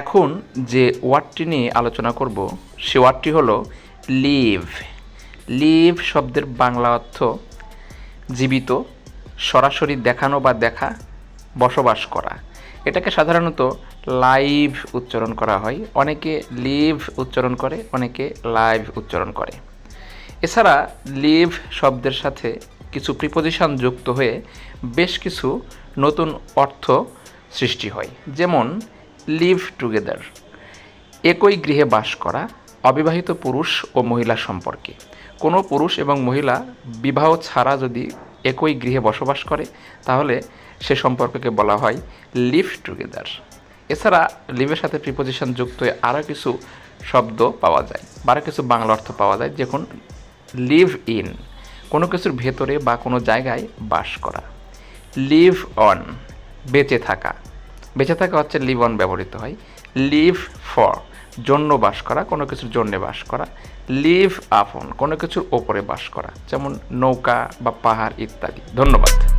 এখন যে ওয়ার্ডটি নিয়ে আলোচনা করব সে ওয়ার্ডটি হলো লিভ। লিভ শব্দের বাংলা অর্থ জীবিত, সরাসরি দেখানো বা দেখা, বসবাস করা। এটাকে সাধারণত লাইভ উচ্চারণ করা হয়। অনেকে লিভ উচ্চারণ করে, অনেকে লাইভ উচ্চারণ করে। এছাড়া লিভ শব্দের সাথে কিছু প্রিপোজিশন যুক্ত হয়ে বেশ কিছু নতুন অর্থ সৃষ্টি হয়। যেমন লিভ টুগেদার, একই গৃহে বাস করা, অবিবাহিত পুরুষ ও মহিলা সম্পর্কে। কোনো পুরুষ এবং মহিলা বিবাহ ছাড়া যদি একই গৃহে বসবাস করে তাহলে সে সম্পর্ককে বলা হয় লিভ টুগেদার। এছাড়া লিভের সাথে প্রিপোজিশন যুক্ত হয়ে আরও কিছু শব্দ পাওয়া যায়, আরও কিছু বাংলা অর্থ পাওয়া যায়। যখন লিভ ইন, কোনো কিছুর ভেতরে বা কোনো জায়গায় বাস করা। লিভ অন, বেঁচে থাকা। বেঁচে থাকা হচ্ছে লিভ অন ব্যবহৃত হয়। লিভ ফর, জন্য বাস করা, কোনো কিছুর জন্যে বাস করা। লিভ আপন, কোনো কিছুর ওপরে বাস করা, যেমন নৌকা বা পাহাড় ইত্যাদি। ধন্যবাদ।